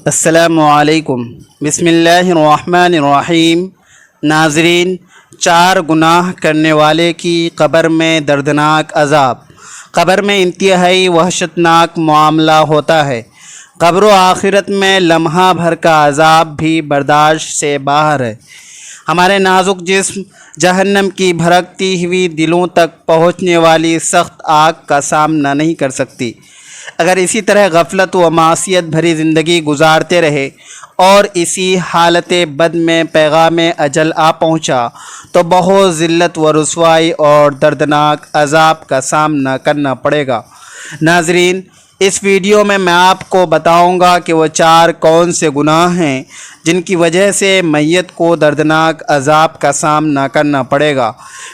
السلام علیکم۔ بسم اللہ الرحمن الرحیم۔ ناظرین، 4 گناہ کرنے والے کی قبر میں دردناک عذاب۔ قبر میں انتہائی وحشتناک معاملہ ہوتا ہے۔ قبر و آخرت میں لمحہ بھر کا عذاب بھی برداشت سے باہر ہے۔ ہمارے نازک جسم جہنم کی بھڑکتی ہوئی دلوں تک پہنچنے والی سخت آگ کا سامنا نہیں کر سکتی۔ اگر اسی طرح غفلت و معصیت بھری زندگی گزارتے رہے اور اسی حالت بد میں پیغام اجل آ پہنچا تو بہت ذلت و رسوائی اور دردناک عذاب کا سامنا کرنا پڑے گا۔ ناظرین، اس ویڈیو میں آپ کو بتاؤں گا کہ وہ 4 کون سے گناہ ہیں جن کی وجہ سے میت کو دردناک عذاب کا سامنا کرنا پڑے گا۔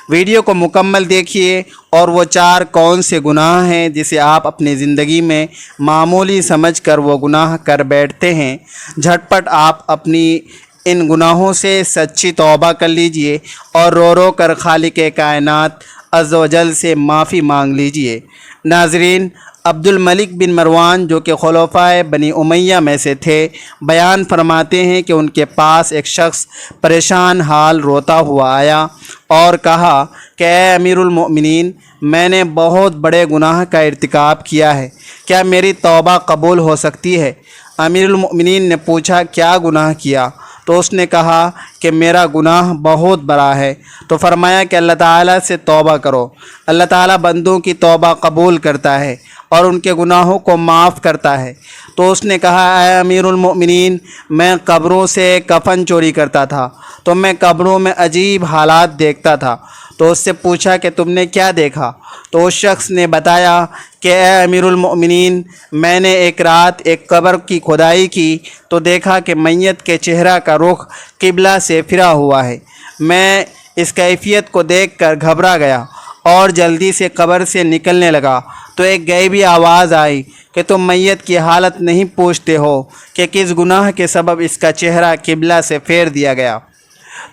ویڈیو کو مکمل دیکھیے اور وہ 4 کون سے گناہ ہیں جسے آپ اپنی زندگی میں معمولی سمجھ کر وہ گناہ کر بیٹھتے ہیں، جھٹ پٹ آپ اپنی ان گناہوں سے سچی توبہ کر لیجئے اور رو رو کر خالق کائنات عز و جل سے معافی مانگ لیجئے۔ ناظرین، عبد الملک بن مروان جو کہ خلفائے بنی امیہ میں سے تھے، بیان فرماتے ہیں کہ ان کے پاس ایک شخص پریشان حال روتا ہوا آیا اور کہا کہ اے امیر المؤمنین، میں نے بہت بڑے گناہ کا ارتکاب کیا ہے، کیا میری توبہ قبول ہو سکتی ہے؟ امیر المؤمنین نے پوچھا کیا گناہ کیا؟ تو اس نے کہا کہ میرا گناہ بہت بڑا ہے۔ تو فرمایا کہ اللہ تعالیٰ سے توبہ کرو، اللہ تعالیٰ بندوں کی توبہ قبول کرتا ہے اور ان کے گناہوں کو معاف کرتا ہے۔ تو اس نے کہا اے امیر المؤمنین، میں قبروں سے کفن چوری کرتا تھا تو میں قبروں میں عجیب حالات دیکھتا تھا۔ تو اس سے پوچھا کہ تم نے کیا دیکھا؟ تو اس شخص نے بتایا کہ اے امیر المؤمنین، میں نے ایک رات ایک قبر کی کھدائی کی تو دیکھا کہ میت کے چہرہ کا رخ قبلہ سے پھرا ہوا ہے۔ میں اس کیفیت کو دیکھ کر گھبرا گیا اور جلدی سے قبر سے نکلنے لگا تو ایک غیبی آواز آئی کہ تم میت کی حالت نہیں پوچھتے ہو کہ کس گناہ کے سبب اس کا چہرہ قبلہ سے پھیر دیا گیا۔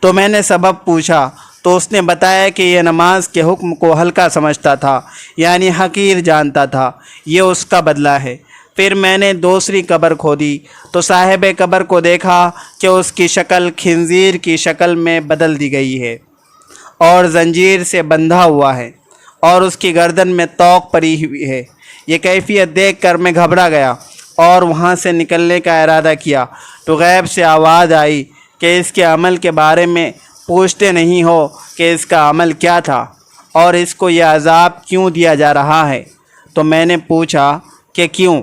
تو میں نے سبب پوچھا تو اس نے بتایا کہ یہ نماز کے حکم کو ہلکا سمجھتا تھا، یعنی حقیر جانتا تھا، یہ اس کا بدلہ ہے۔ پھر میں نے دوسری قبر کھودی تو صاحب قبر کو دیکھا کہ اس کی شکل خنزیر کی شکل میں بدل دی گئی ہے اور زنجیر سے بندھا ہوا ہے اور اس کی گردن میں توق پڑی ہوئی ہے۔ یہ کیفیت دیکھ کر میں گھبرا گیا اور وہاں سے نکلنے کا ارادہ کیا تو غیب سے آواز آئی کہ اس کے عمل کے بارے میں پوچھتے نہیں ہو کہ اس کا عمل کیا تھا اور اس کو یہ عذاب کیوں دیا جا رہا ہے؟ تو میں نے پوچھا کہ کیوں؟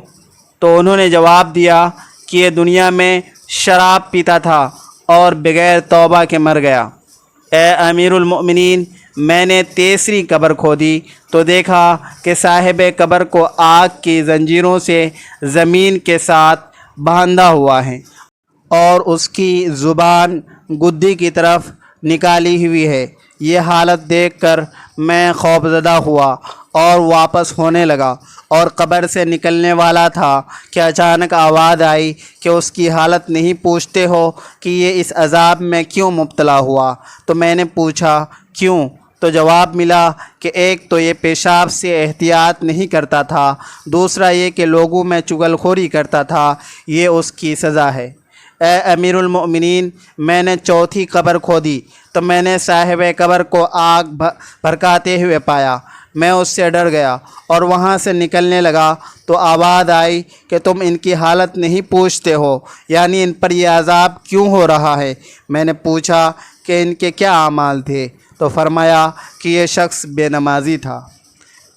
تو انہوں نے جواب دیا کہ یہ دنیا میں شراب پیتا تھا اور بغیر توبہ کے مر گیا۔ اے امیر المؤمنین، میں نے تیسری قبر کھودی تو دیکھا کہ صاحب قبر کو آگ کی زنجیروں سے زمین کے ساتھ باندھا ہوا ہے اور اس کی زبان گدی کی طرف نکالی ہوئی ہے۔ یہ حالت دیکھ کر میں خوفزدہ ہوا اور واپس ہونے لگا اور قبر سے نکلنے والا تھا کہ اچانک آواز آئی کہ اس کی حالت نہیں پوچھتے ہو کہ یہ اس عذاب میں کیوں مبتلا ہوا؟ تو میں نے پوچھا کیوں؟ تو جواب ملا کہ ایک تو یہ پیشاب سے احتیاط نہیں کرتا تھا، دوسرا یہ کہ لوگوں میں چغل خوری کرتا تھا، یہ اس کی سزا ہے۔ اے امیر المؤمنین، میں نے چوتھی قبر کھودی تو میں نے صاحب قبر کو آگ بھڑکاتے ہوئے پایا۔ میں اس سے ڈر گیا اور وہاں سے نکلنے لگا تو آواز آئی کہ تم ان کی حالت نہیں پوچھتے ہو، یعنی ان پر یہ عذاب کیوں ہو رہا ہے؟ میں نے پوچھا کہ ان کے کیا اعمال تھے؟ تو فرمایا کہ یہ شخص بے نمازی تھا۔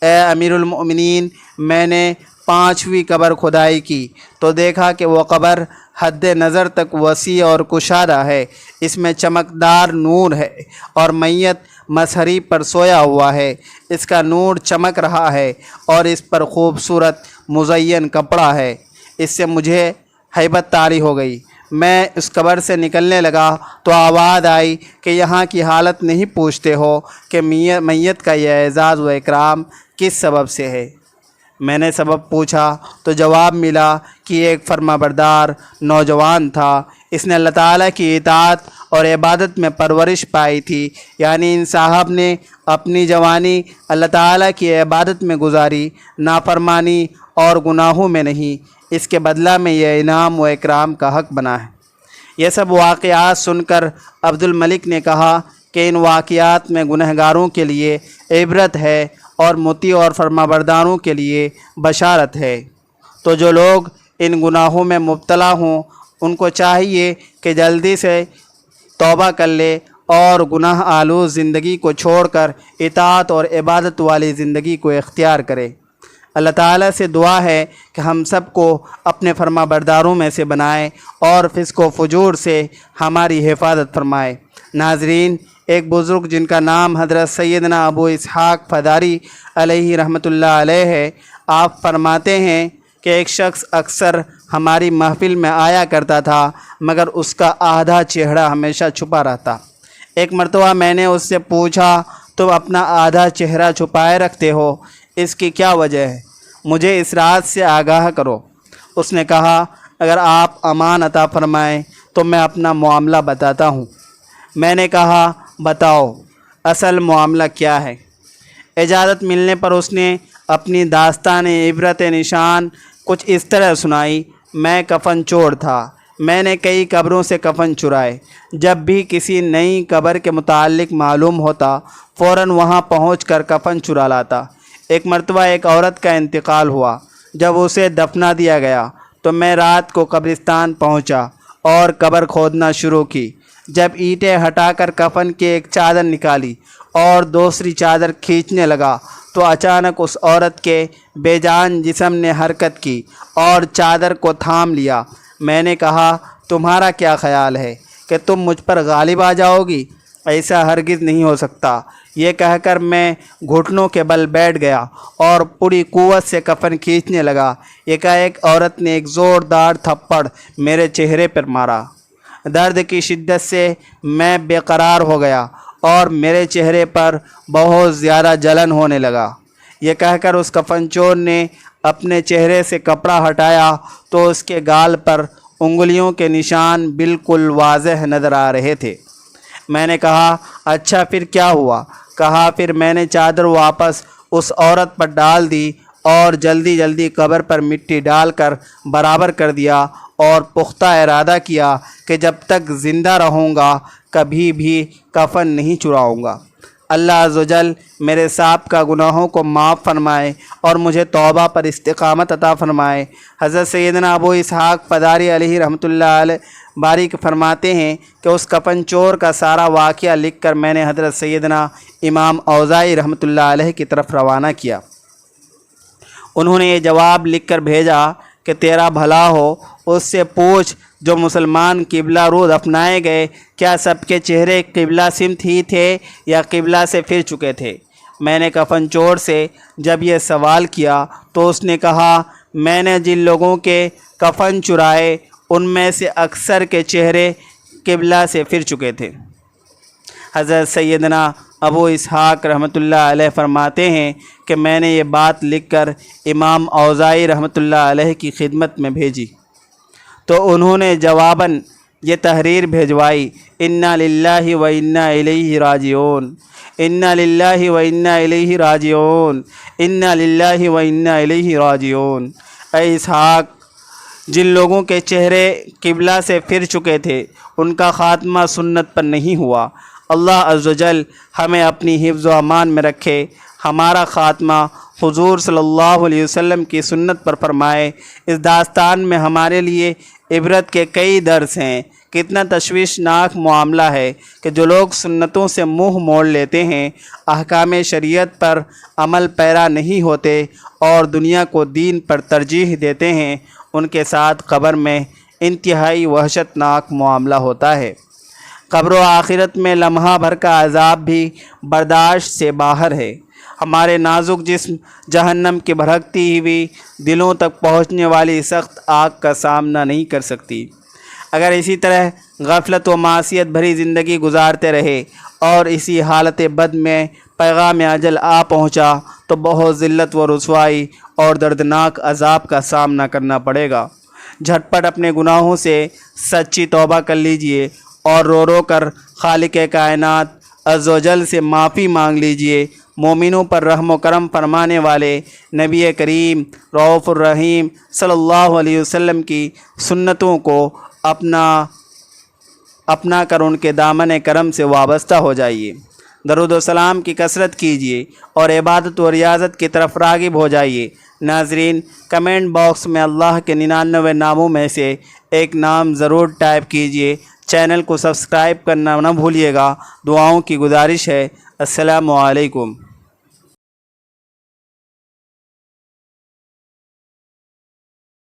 اے امیر المؤمنین، میں نے 5ویں قبر کھدائی کی تو دیکھا کہ وہ قبر حد نظر تک وسیع اور کشادہ ہے، اس میں چمکدار نور ہے اور میت مسہری پر سویا ہوا ہے، اس کا نور چمک رہا ہے اور اس پر خوبصورت مزین کپڑا ہے۔ اس سے مجھے ہیبت طاری ہو گئی۔ میں اس قبر سے نکلنے لگا تو آواز آئی کہ یہاں کی حالت نہیں پوچھتے ہو کہ میت کا یہ اعزاز و اکرام کس سبب سے ہے؟ میں نے سبب پوچھا تو جواب ملا کہ ایک فرما بردار نوجوان تھا، اس نے اللہ تعالیٰ کی اطاعت اور عبادت میں پرورش پائی تھی، یعنی ان صاحب نے اپنی جوانی اللہ تعالیٰ کی عبادت میں گزاری، نافرمانی اور گناہوں میں نہیں۔ اس کے بدلہ میں یہ انعام و اکرام کا حق بنا ہے۔ یہ سب واقعات سن کر عبد الملک نے کہا کہ ان واقعات میں گنہگاروں کے لیے عبرت ہے اور مطیع اور فرمانبرداروں کے لیے بشارت ہے۔ تو جو لوگ ان گناہوں میں مبتلا ہوں ان کو چاہیے کہ جلدی سے توبہ کر لے اور گناہ آلود زندگی کو چھوڑ کر اطاعت اور عبادت والی زندگی کو اختیار کرے۔ اللہ تعالیٰ سے دعا ہے کہ ہم سب کو اپنے فرما برداروں میں سے بنائے اور فسق و فجور سے ہماری حفاظت فرمائے۔ ناظرین، ایک بزرگ جن کا نام حضرت سیدنا ابو اسحاق فداری علیہ رحمۃ اللہ علیہ ہے، آپ فرماتے ہیں کہ ایک شخص اکثر ہماری محفل میں آیا کرتا تھا مگر اس کا آدھا چہرہ ہمیشہ چھپا رہتا۔ ایک مرتبہ میں نے اس سے پوچھا، تم اپنا آدھا چہرہ چھپائے رکھتے ہو، اس کی کیا وجہ ہے؟ مجھے اس رات سے آگاہ کرو۔ اس نے کہا، اگر آپ امان عطا فرمائیں تو میں اپنا معاملہ بتاتا ہوں۔ میں نے کہا، بتاؤ اصل معاملہ کیا ہے؟ اجازت ملنے پر اس نے اپنی داستان عبرت نشان کچھ اس طرح سنائی۔ میں کفن چور تھا، میں نے کئی قبروں سے کفن چرائے۔ جب بھی کسی نئی قبر کے متعلق معلوم ہوتا فوراً وہاں پہنچ کر کفن چرا لاتا۔ ایک مرتبہ ایک عورت کا انتقال ہوا۔ جب اسے دفنا دیا گیا تو میں رات کو قبرستان پہنچا اور قبر کھودنا شروع کی۔ جب اینٹیں ہٹا کر کفن کی ایک چادر نکالی اور دوسری چادر کھینچنے لگا تو اچانک اس عورت کے بے جان جسم نے حرکت کی اور چادر کو تھام لیا۔ میں نے کہا، تمہارا کیا خیال ہے کہ تم مجھ پر غالب آ جاؤ گی؟ ایسا ہرگز نہیں ہو سکتا۔ یہ کہہ کر میں گھٹنوں کے بل بیٹھ گیا اور پوری قوت سے کفن کھینچنے لگا۔ ایک عورت نے ایک زوردار تھپڑ میرے چہرے پر مارا۔ درد کی شدت سے میں بے قرار ہو گیا اور میرے چہرے پر بہت زیادہ جلن ہونے لگا۔ یہ کہہ کر اس کفن چور نے اپنے چہرے سے کپڑا ہٹایا تو اس کے گال پر انگلیوں کے نشان بالکل واضح نظر آ رہے تھے۔ میں نے کہا، اچھا پھر کیا ہوا؟ کہا، پھر میں نے چادر واپس اس عورت پر ڈال دی اور جلدی جلدی قبر پر مٹی ڈال کر برابر کر دیا اور پختہ ارادہ کیا کہ جب تک زندہ رہوں گا کبھی بھی کفن نہیں چراؤں گا۔ اللہ عز و جل میرے سابقہ گناہوں کو معاف فرمائے اور مجھے توبہ پر استقامت عطا فرمائے۔ حضرت سیدنا ابو اسحاق فداری علیہ رحمۃ اللہ علیہ باریک فرماتے ہیں کہ اس کفن چور کا سارا واقعہ لکھ کر میں نے حضرت سیدنا امام اوزاعی رحمۃ اللہ علیہ کی طرف روانہ کیا۔ انہوں نے یہ جواب لکھ کر بھیجا کہ تیرا بھلا ہو، اس سے پوچھ جو مسلمان قبلہ رو دفنائے گئے کیا سب کے چہرے قبلہ سمت ہی تھے یا قبلہ سے پھر چکے تھے؟ میں نے کفن چور سے جب یہ سوال کیا تو اس نے کہا، میں نے جن لوگوں کے کفن چرائے ان میں سے اکثر کے چہرے قبلہ سے پھر چکے تھے۔ حضرت سیدنا ابو اسحاق رحمۃ اللہ علیہ فرماتے ہیں کہ میں نے یہ بات لکھ کر امام اوزاعی رحمۃ اللہ علیہ کی خدمت میں بھیجی تو انہوں نے جواباً یہ تحریر بھیجوائی، انا للہ و انا الیہ راجعون، انا للہ و انا الیہ راجعون، انا للہ و انا الیہ راجعون۔ اے اسحاق، جن لوگوں کے چہرے قبلہ سے پھر چکے تھے ان کا خاتمہ سنت پر نہیں ہوا۔ اللہ عز و جل ہمیں اپنی حفظ و امان میں رکھے، ہمارا خاتمہ حضور صلی اللہ علیہ وسلم کی سنت پر فرمائے۔ اس داستان میں ہمارے لیے عبرت کے کئی درس ہیں۔ کتنا تشویشناک معاملہ ہے کہ جو لوگ سنتوں سے منہ موڑ لیتے ہیں، احکام شریعت پر عمل پیرا نہیں ہوتے اور دنیا کو دین پر ترجیح دیتے ہیں، ان کے ساتھ قبر میں انتہائی وحشتناک معاملہ ہوتا ہے۔ قبر و آخرت میں لمحہ بھر کا عذاب بھی برداشت سے باہر ہے۔ ہمارے نازک جسم جہنم کی بھڑکتی ہوئی دلوں تک پہنچنے والی سخت آگ کا سامنا نہیں کر سکتی۔ اگر اسی طرح غفلت و معصیت بھری زندگی گزارتے رہے اور اسی حالت بد میں پیغام اجل آ پہنچا تو بہت ذلت و رسوائی اور دردناک عذاب کا سامنا کرنا پڑے گا۔ جھٹ پٹ اپنے گناہوں سے سچی توبہ کر لیجئے اور رو رو کر خالق کائنات عز و جل سے معافی مانگ لیجئے مومنوں پر رحم و کرم فرمانے والے نبی کریم رؤوف الرحیم صلی اللہ علیہ وسلم کی سنتوں کو اپنا کر ان کے دامن کرم سے وابستہ ہو جائیے۔ درود و سلام کی کثرت کیجیے اور عبادت و ریاضت کی طرف راغب ہو جائیے۔ ناظرین، کمنٹ باکس میں اللہ کے 99 ناموں میں سے ایک نام ضرور ٹائپ کیجیے۔ چینل کو سبسکرائب کرنا نہ بھولیے گا۔ دعاؤں کی گزارش ہے۔ السلام علیکم۔